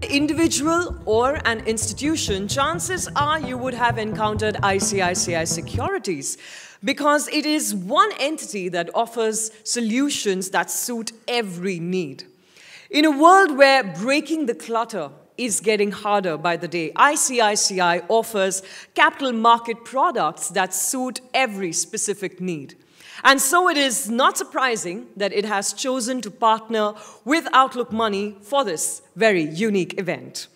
Individual or an institution, chances are you would have encountered ICICI Securities because it is one entity that offers solutions that suit every need. In a world where breaking the clutter is getting harder by the day, ICICI offers capital market products that suit every specific need. And so it is not surprising that it has chosen to partner with Outlook Money for this very unique event.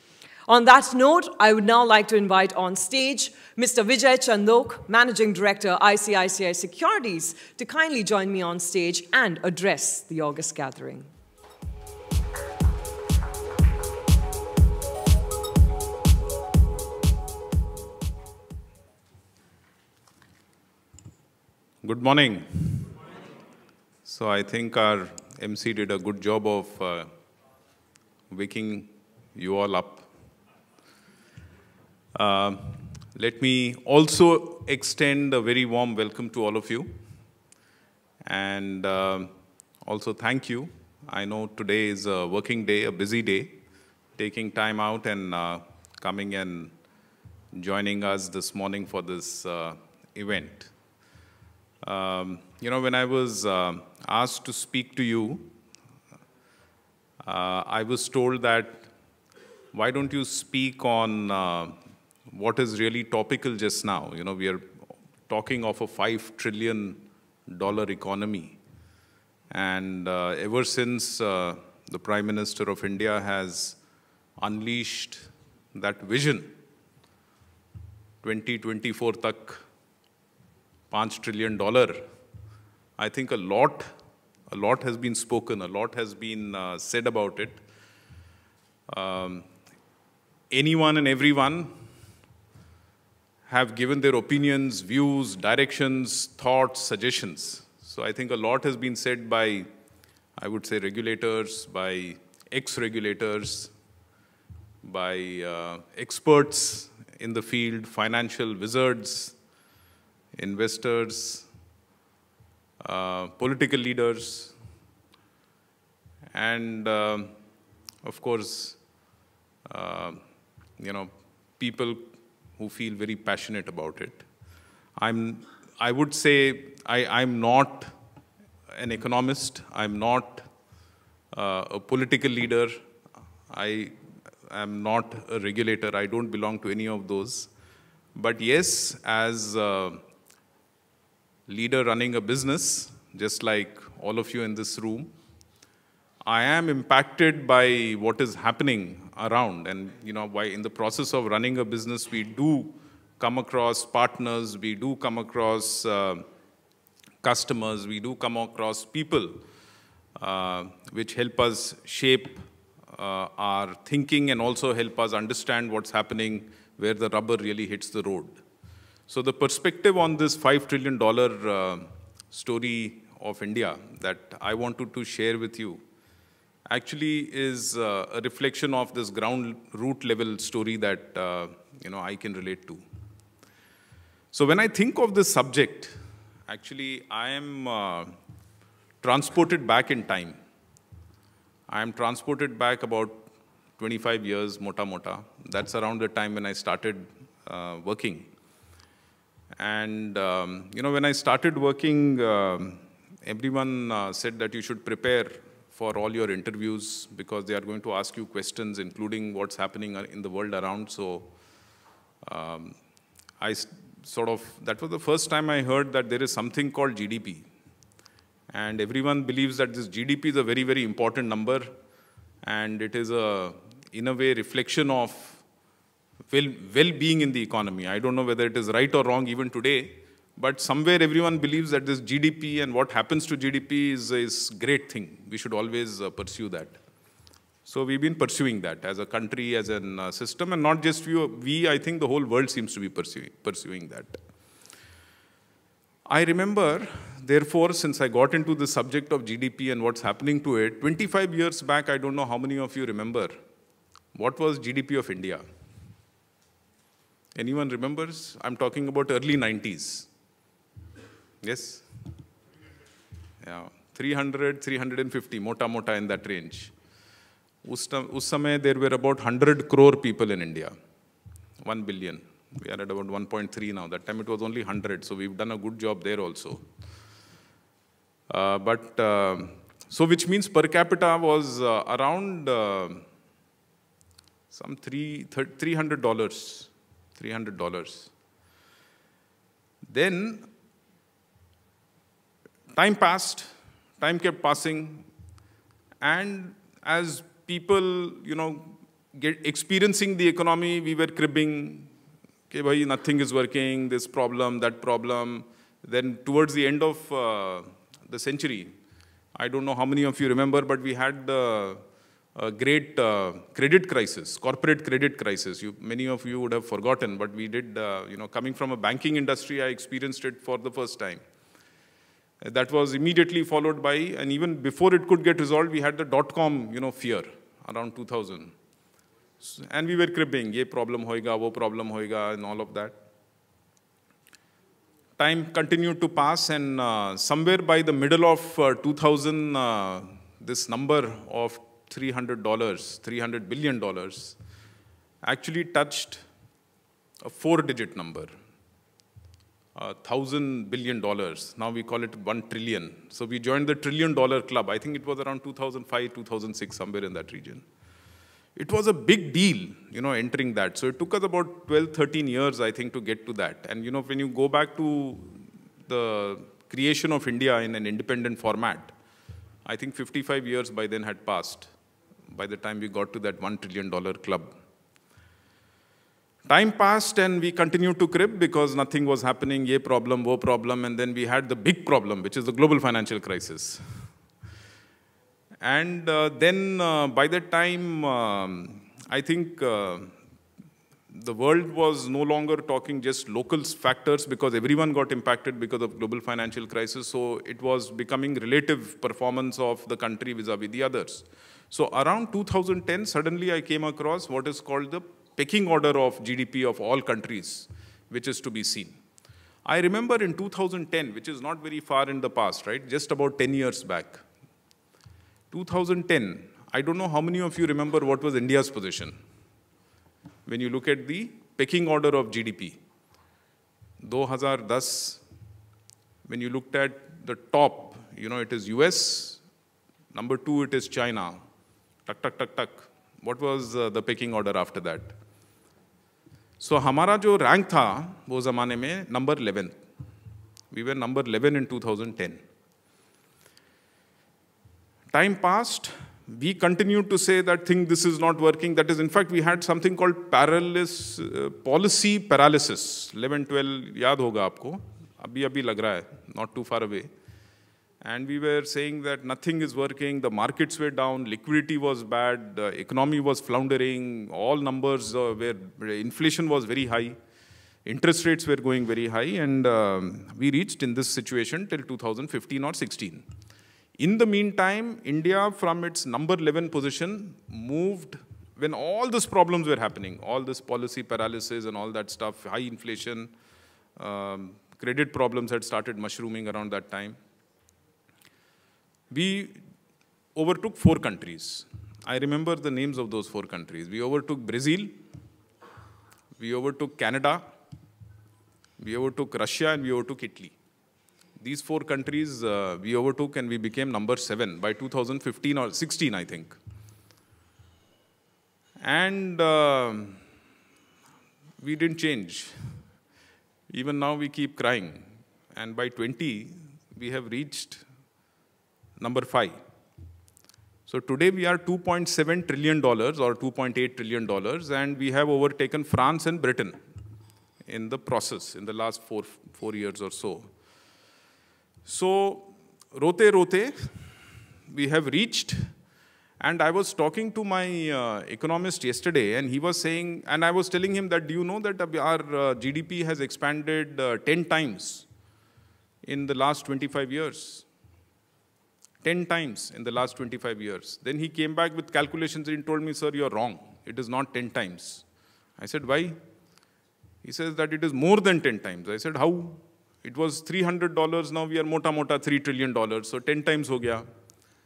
On that note, I would now like to invite on stage Mr. Vijay Chandok, Managing Director, ICICI Securities, to kindly join me on stage and address the August gathering. Good morning. So I think our MC did a good job of waking you all up. Let me also extend a very warm welcome to all of you. And also thank you. I know today is a working day, a busy day, taking time out and coming and joining us this morning for this event. When I was asked to speak to you, I was told that why don't you speak on what is really topical just now. We are talking of a $5 trillion economy. And ever since the Prime Minister of India has unleashed that vision, 2024 tak $5 trillion, I think a lot has been spoken, a lot has been said about it. Anyone and everyone have given their opinions, views, directions, thoughts, suggestions. So I think a lot has been said by, I would say, regulators, by ex-regulators, by experts in the field, financial wizards, investors, political leaders, and of course, people who feel very passionate about it. I would say I'm not an economist. I'm not a political leader. I am not a regulator. I don't belong to any of those. But yes, as leader running a business, just like all of you in this room, I am impacted by what is happening around. And why in the process of running a business, we do come across partners, we do come across customers, we do come across people which help us shape our thinking and also help us understand what's happening where the rubber really hits the road. So the perspective on this $5 trillion story of India that I wanted to share with you actually is a reflection of this ground root level story that I can relate to. So when I think of this subject, actually I am transported back in time. I am transported back about 25 years, mota. That's around the time when I started working. And, when I started working, everyone said that you should prepare for all your interviews because they are going to ask you questions, including what's happening in the world around. So that was the first time I heard that there is something called GDP. And everyone believes that this GDP is a very, very important number. And it is in a way, reflection of well-being in the economy. I don't know whether it is right or wrong even today, but somewhere everyone believes that this GDP and what happens to GDP is a great thing. We should always pursue that. So we've been pursuing that as a country, as a system, and not just we, I think the whole world seems to be pursuing that. I remember, therefore, since I got into the subject of GDP and what's happening to it, 25 years back, I don't know how many of you remember, what was GDP of India? Anyone remembers? I'm talking about early 90s. Yes? Yeah, 300, 350, mota in that range. उस समय there were about 100 crore people in India. 1 billion. We are at about 1.3 now. That time it was only 100, so we've done a good job there also. So which means per capita was around some $300. $300. Then time passed, time kept passing, and as people, experiencing the economy, we were cribbing, okay, bhai, nothing is working, this problem, that problem. Then towards the end of the century, I don't know how many of you remember, but we had a great credit crisis, corporate credit crisis. Many of you would have forgotten, but we did, coming from a banking industry, I experienced it for the first time. That was immediately followed by, and even before it could get resolved, we had the dot-com, fear around 2000. And we were cribbing, ye problem hoega, wo problem hoega, and all of that. Time continued to pass, and somewhere by the middle of 2000, this number of $300, $300 billion, actually touched a 4-digit number. $1,000 billion. Now we call it 1 trillion. So we joined the $1 trillion club. I think it was around 2005, 2006, somewhere in that region. It was a big deal, entering that. So it took us about 12, 13 years, I think, to get to that. And, when you go back to the creation of India in an independent format, I think 55 years by then had passed by the time we got to that $1 trillion club. Time passed and we continued to crib because nothing was happening, ye problem, wo problem, and then we had the big problem, which is the global financial crisis. And then by that time, I think the world was no longer talking just local factors because everyone got impacted because of global financial crisis. So it was becoming relative performance of the country vis-a-vis the others. So around 2010, suddenly I came across what is called the pecking order of GDP of all countries, which is to be seen. I remember in 2010, which is not very far in the past, right? Just about 10 years back. 2010, I don't know how many of you remember what was India's position. When you look at the pecking order of GDP. 2010, when you looked at the top, it is US, number 2 it is China. Tuck, tuck, tuck, tuck. What was the pecking order after that? So हमारा जो rank था वो ज़माने में number 11. We were number 11 in 2010. Time passed. We continued to say that this is not working. That is, in fact, we had something called policy paralysis. 11, 12, याद होगा आपको. अभी लग रहा है, not too far away. And we were saying that nothing is working, the markets were down, liquidity was bad, the economy was floundering, all numbers inflation was very high, interest rates were going very high, and we reached in this situation till 2015 or 16. In the meantime, India from its number 11 position moved, when all these problems were happening, all this policy paralysis and all that stuff, high inflation, credit problems had started mushrooming around that time. We overtook 4 countries. I remember the names of those 4 countries. We overtook Brazil, we overtook Canada, we overtook Russia, and we overtook Italy. These 4 countries we overtook and we became number 7 by 2015 or 16, I think. And we didn't change. Even now we keep crying. And by 20, we have reached number 5. So today we are $2.7 trillion or $2.8 trillion, and we have overtaken France and Britain in the process in the last four years or so. So, rote, we have reached, and I was talking to my economist yesterday, and he was saying, and I was telling him that, do you know that our GDP has expanded 10 times in the last 25 years? 10 times in the last 25 years. Then he came back with calculations and told me, sir, you're wrong. It is not 10 times. I said, why? He says that it is more than 10 times. I said, how? It was $300, now we are mota $3 trillion, so 10 times ho gaya.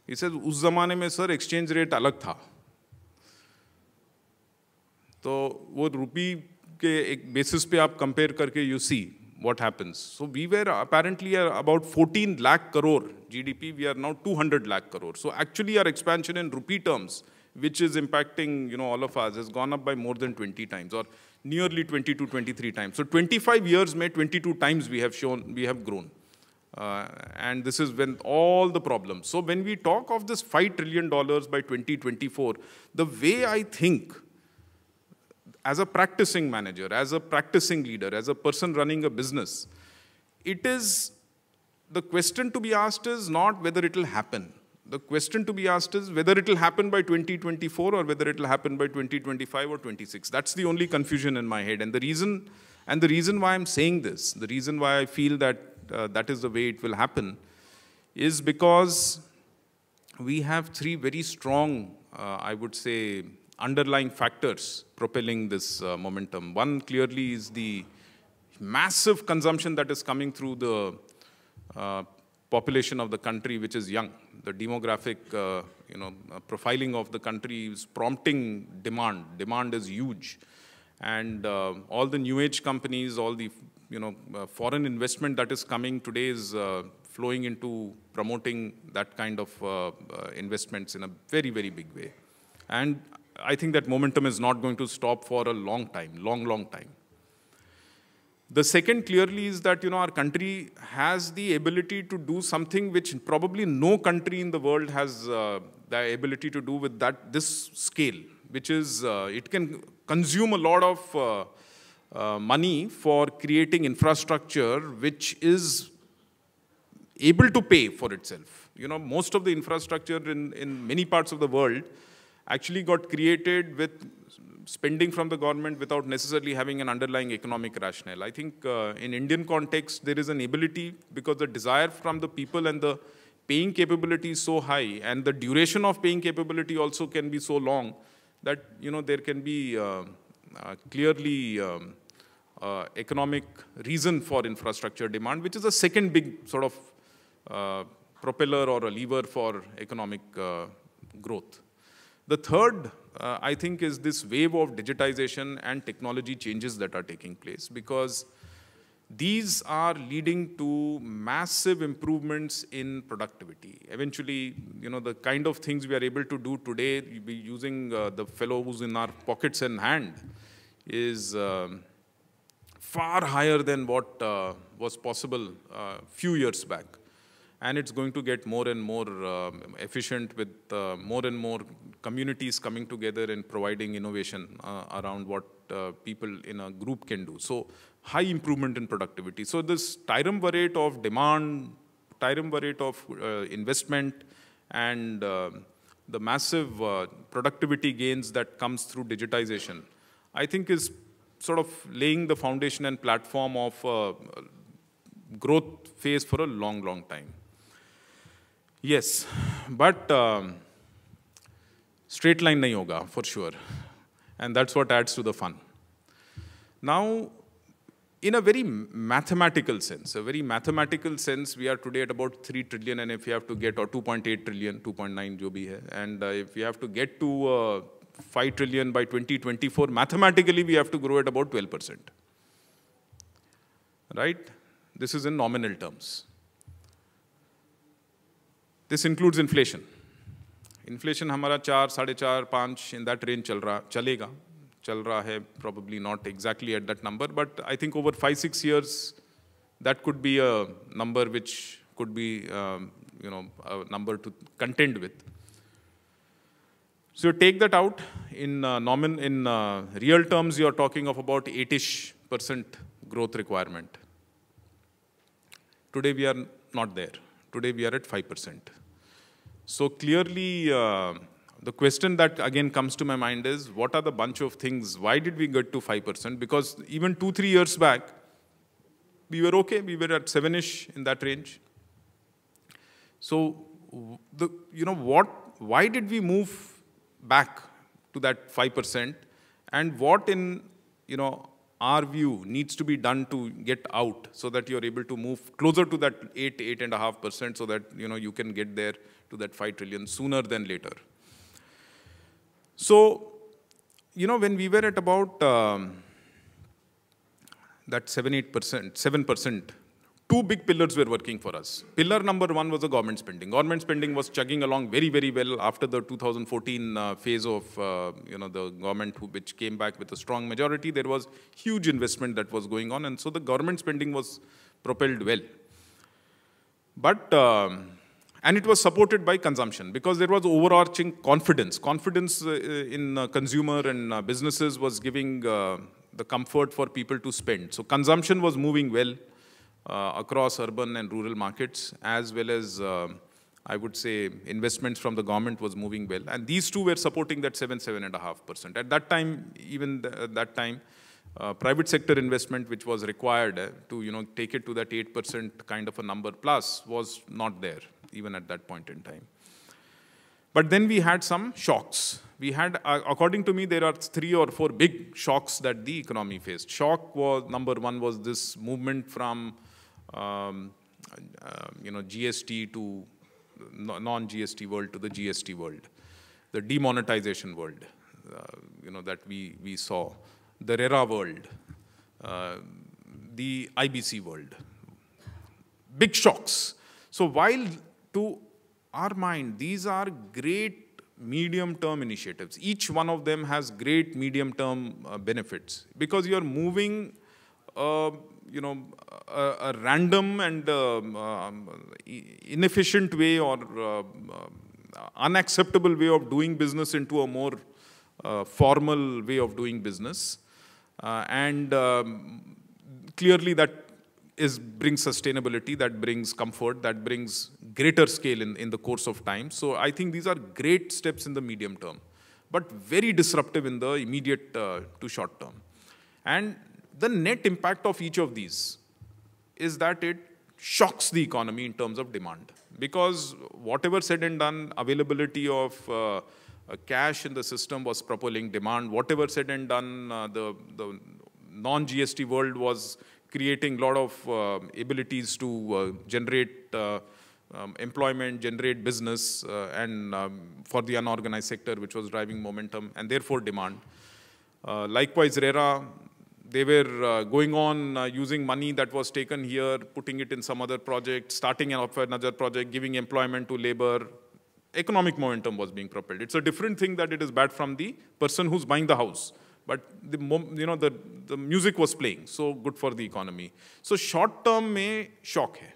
He says, us zamane mein sir exchange rate alag tha. तो वो रुपी के एक basis पे आप compare करके you see what happens. So we were apparently about 14 lakh crore GDP. We are now 200 lakh crore. So actually our expansion in rupee terms, which is impacting all of us, has gone up by more than 20 times or nearly 20 to 23 times. So 25 years में 22 times we have grown. And this is when all the problems. So when we talk of this $5 trillion by 2024, the way I think, as a practicing manager, as a practicing leader, as a person running a business, the question to be asked is not whether it will happen. The question to be asked is whether it will happen by 2024 or whether it will happen by 2025 or 26. That's the only confusion in my head. And the reason why I'm saying this, the reason why I feel that that is the way it will happen, is because we have three very strong, I would say, underlying factors propelling this momentum. One clearly is the massive consumption that is coming through the population of the country, which is young. The demographic, profiling of the country is prompting demand. Demand is huge, and all the new age companies, all the foreign investment that is coming today is flowing into promoting that kind of investments in a very, very big way. And I think that momentum is not going to stop for a long time, long time. The second clearly is that our country has the ability to do something which probably no country in the world has the ability to do with this scale, which is it can consume a lot of money for creating infrastructure which is able to pay for itself. Most of the infrastructure in many parts of the world actually got created with spending from the government without necessarily having an underlying economic rationale. I think in Indian context, there is an ability, because the desire from the people and the paying capability is so high, and the duration of paying capability also can be so long, that there can be clearly economic reason for infrastructure demand, which is a second big sort of propeller or a lever for economic growth. The third, I think, is this wave of digitization and technology changes that are taking place, because these are leading to massive improvements in productivity. Eventually, the kind of things we are able to do today, using the fellow who's in our pockets and hand, is far higher than what was possible a few years back. And it's going to get more and more efficient, with more and more communities coming together and providing innovation around what people in a group can do. So high improvement in productivity. So this triumvirate of demand, triumvirate of investment, and the massive productivity gains that comes through digitization, I think is sort of laying the foundation and platform of growth phase for a long time. Yes, but straight line nahi hoga, for sure. And that's what adds to the fun. Now, in a very mathematical sense, we are today at about 3 trillion, and if you have to get, or 2.8 trillion, 2.9 jo bhi hai, and if you have to get to 5 trillion by 2024, mathematically we have to grow at about 12%. Right? This is in nominal terms. This includes inflation. Inflation हमारा 4, 4.5, 5 in that range चल रहा है, probably not exactly at that number, but I think over 5-6 years, that could be a number which could be a number to contend with. So you take that out in real terms, you are talking of about 8-ish% growth requirement. Today we are not there. Today we are at 5%. So clearly, the question that again comes to my mind is, what are the bunch of things? Why did we get to 5%? Because even 2-3 years back, we were okay. We were at 7-ish in that range. So, why did we move back to that 5%? And what in, our view needs to be done to get out, so that you're able to move closer to that 8.5%, so that you can get there to that 5 trillion sooner than later. So when we were at about that 7%, two big pillars were working for us. Pillar number one was the government spending. Government spending was chugging along very, very well after the 2014 phase of the government which came back with a strong majority. There was huge investment that was going on, and so the government spending was propelled well. But and it was supported by consumption because there was overarching confidence. Confidence in consumer and businesses was giving the comfort for people to spend. So consumption was moving well across urban and rural markets, as well as, I would say, investments from the government was moving well. And these two were supporting that 7.5%. At that time, even that time, private sector investment, which was required to take it to that 8% kind of a number plus, was not there, even at that point in time. But then we had some shocks. We had, according to me, there are 3 or 4 big shocks that the economy faced. Shock was, number one was this movement from, GST to non-GST world to the GST world, the demonetization world, that we saw, the RERA world, the IBC world. Big shocks. So while to our mind, these are great medium-term initiatives. Each one of them has great medium-term benefits because you're moving, a random and inefficient way or unacceptable way of doing business into a more formal way of doing business. Clearly that brings sustainability, that brings comfort, that brings greater scale in the course of time. So I think these are great steps in the medium term, but very disruptive in the immediate to short term. And the net impact of each of these is that it shocks the economy in terms of demand. Because whatever said and done, availability of cash in the system was propelling demand. Whatever said and done, the non-GST world was creating a lot of abilities to generate employment, generate business, and for the unorganized sector, which was driving momentum, and therefore demand. Likewise, RERA, they were going on using money that was taken here, putting it in some other project, starting off another project, giving employment to labor. Economic momentum was being propelled. It's a different thing that it is bad from the person who's buying the house. But the music was playing, so good for the economy. So short term may shock hai.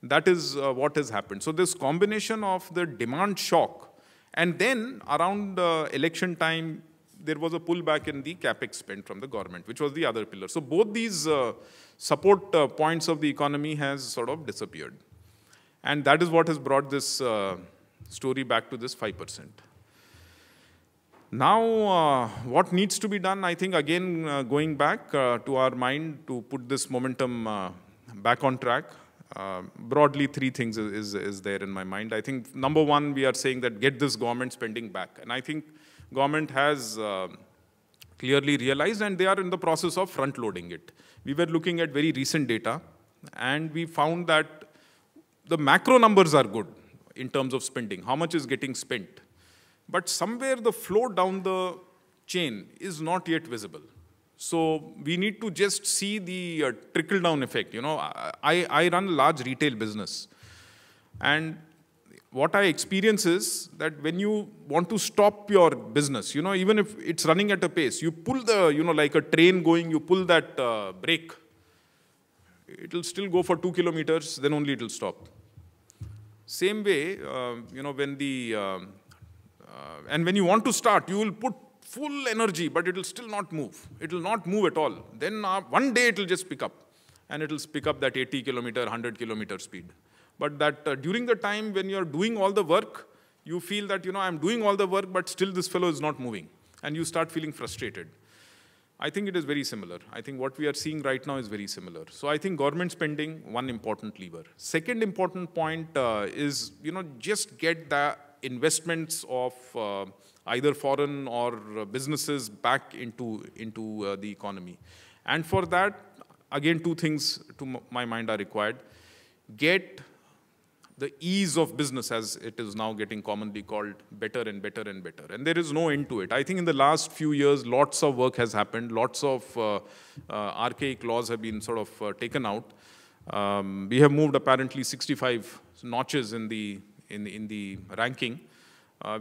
That is what has happened. So this combination of the demand shock, and then around election time, there was a pullback in the capex spend from the government, which was the other pillar. So both these support points of the economy has sort of disappeared. And that is what has brought this story back to this 5%. Now, what needs to be done? I think, again, going back to our mind to put this momentum back on track, broadly 3 things is there in my mind. I think, number one, we are saying that get this government spending back. And I think government has clearly realized, and they are in the process of front-loading it. We were looking at very recent data, and we found that the macro numbers are good in terms of spending. How much is getting spent? But somewhere the flow down the chain is not yet visible. So we need to just see the trickle-down effect. I run a large retail business. And what I experience is that when you want to stop your business, even if it's running at a pace, you pull the, like a train going, you pull that brake. It'll still go for 2 kilometers, then only it'll stop. Same way, when and when you want to start, you will put full energy, but it will still not move. It will not move at all. Then one day it will just pick up. And it will pick up that 80 kilometer, 100 kilometer speed. But that during the time when you're doing all the work, you feel that, I'm doing all the work, but still this fellow is not moving. And you start feeling frustrated. I think it is very similar. I think what we are seeing right now is very similar. So I think government spending, one important lever. Second important point is, just get the investments of either foreign or businesses back into the economy. And for that, again, 2 things to my mind are required. Get the ease of business, as it is now getting commonly called, better and better and better. And there is no end to it. I think in the last few years, lots of work has happened. Lots of archaic laws have been sort of taken out. We have moved apparently 65 notches in the ranking.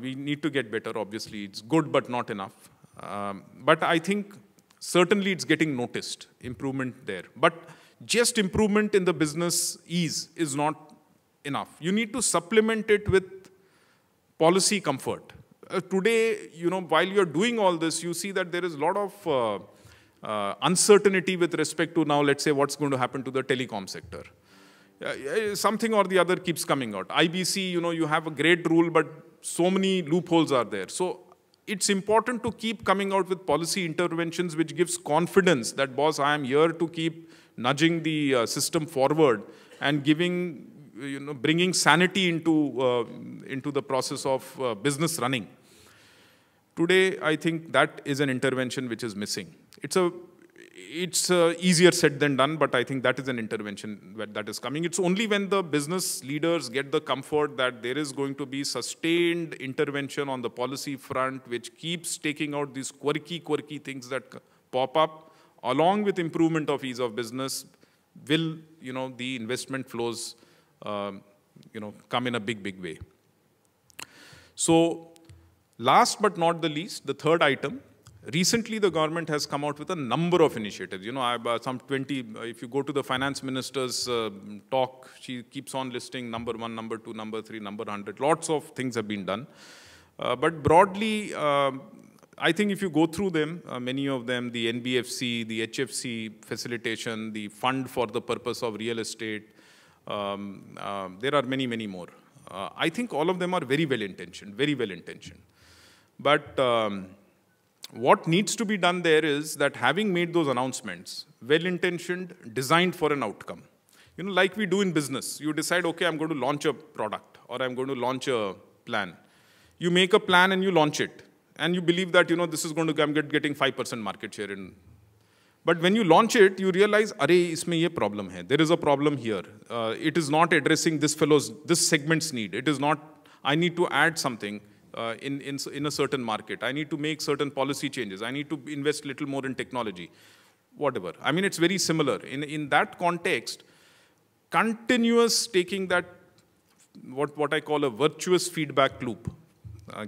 We need to get better, obviously. It's good, but not enough. But I think certainly it's getting noticed, improvement there. But just improvement in the business ease is not enough. You need to supplement it with policy comfort. Today, while you're doing all this, you see that there is a lot of uncertainty with respect to now, let's say, what's going to happen to the telecom sector. Something or the other keeps coming out. IBC, you have a great rule, but so many loopholes are there. So it's important to keep coming out with policy interventions which gives confidence that, boss, I am here to keep nudging the system forward and giving, bringing sanity into the process of business running. Today, I think that is an intervention which is missing. It's easier said than done, but I think that is an intervention that is coming. It's only when the business leaders get the comfort that there is going to be sustained intervention on the policy front, which keeps taking out these quirky things that pop up, along with improvement of ease of business, will, the investment flows, come in a big way. So, last but not the least, the third item. Recently, the government has come out with a number of initiatives. Some 20, if you go to the finance minister's talk, she keeps on listing number 1, number 2, number 3, number 100. Lots of things have been done. But broadly, I think if you go through them, many of them, the NBFC, the HFC facilitation, the fund for the purpose of real estate, there are many more. I think all of them are very well intentioned. But what needs to be done there is that, having made those announcements, well-intentioned, designed for an outcome. Like we do in business, you decide, okay, I'm going to launch a product or I'm going to launch a plan. You make a plan and you launch it. And you believe that, this is going to, I'm getting 5% market share. But when you launch it, you realize, arey, isme ye problem hai. There is a problem here. It is not addressing this segment's need. It is not, I need to add something. In a certain market. I need to make certain policy changes. I need to invest a little more in technology, whatever. I mean, it's very similar. In that context, continuous taking that, what I call a virtuous feedback loop,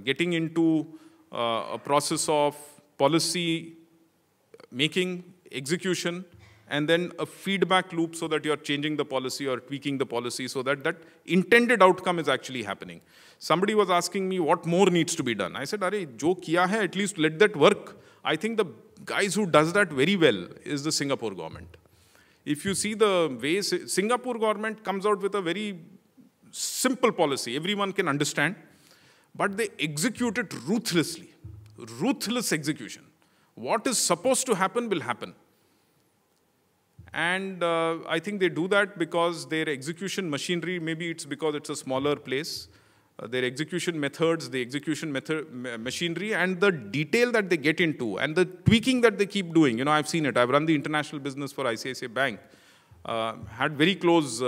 getting into a process of policy making, execution, and then a feedback loop so that you're changing the policy or tweaking the policy so that that intended outcome is actually happening. Somebody was asking me what more needs to be done. I said, "Arey, jo kiya hai, at least let that work." I think the guys who does that very well is the Singapore government. If you see the way Singapore government comes out with a very simple policy, everyone can understand, but they execute it ruthlessly. Ruthless execution. What is supposed to happen will happen. And I think they do that because their execution machinery, maybe it's because it's a smaller place, their execution methods, the execution machinery, and the detail that they get into, and the tweaking that they keep doing. I've seen it. I've run the international business for ICICI Bank. Had very close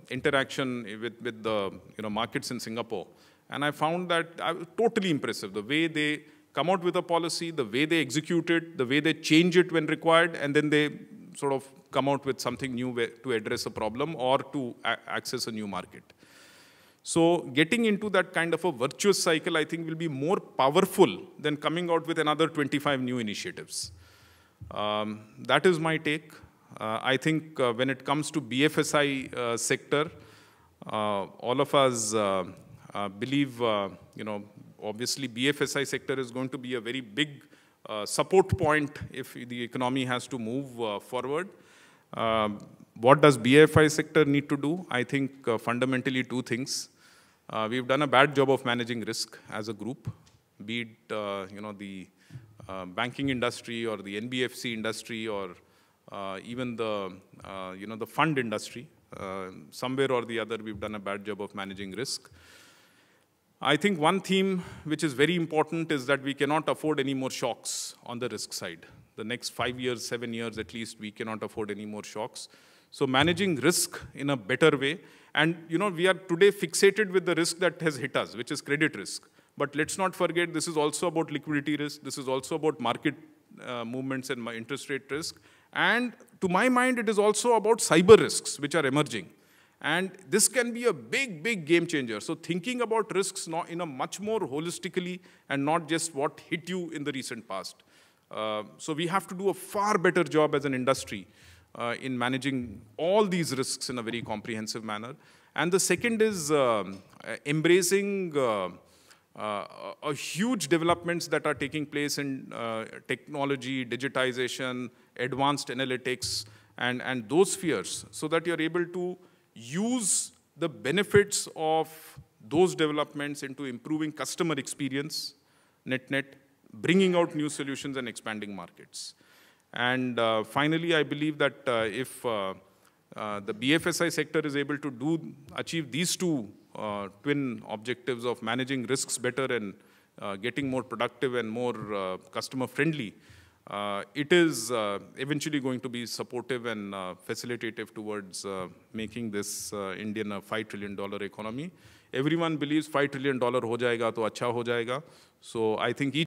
interaction with the markets in Singapore. And I found that totally impressive. The way they come out with a policy, the way they execute it, the way they change it when required, and then they sort of come out with something new to address a problem or to access a new market. So getting into that kind of a virtuous cycle, I think, will be more powerful than coming out with another 25 new initiatives. That is my take. I think when it comes to BFSI sector, all of us believe, obviously BFSI sector is going to be a very big support point if the economy has to move forward. What does BFSI sector need to do? I think fundamentally two things. We've done a bad job of managing risk as a group, be it the banking industry or the NBFC industry or even the the fund industry. Somewhere or the other, we've done a bad job of managing risk. I think one theme which is very important is that we cannot afford any more shocks on the risk side. The next 5 years, 7 years at least, we cannot afford any more shocks. So managing risk in a better way. And we are today fixated with the risk that has hit us, which is credit risk. But let's not forget, this is also about liquidity risk. This is also about market movements and interest rate risk. And to my mind, it is also about cyber risks, which are emerging. And this can be a big, big game changer. So thinking about risks in a much more holistically and not just what hit you in the recent past. So we have to do a far better job as an industry in managing all these risks in a very comprehensive manner. And the second is embracing a huge developments that are taking place in technology, digitization, advanced analytics, and those spheres, so that you're able to use the benefits of those developments into improving customer experience, net, bringing out new solutions and expanding markets. And finally, I believe that if the BFSI sector is able to achieve these two twin objectives of managing risks better and getting more productive and more customer friendly, it is eventually going to be supportive and facilitative towards making this Indian a $5 trillion economy. Everyone believes $5 trillion ho jayega to acha ho jayega. So I think each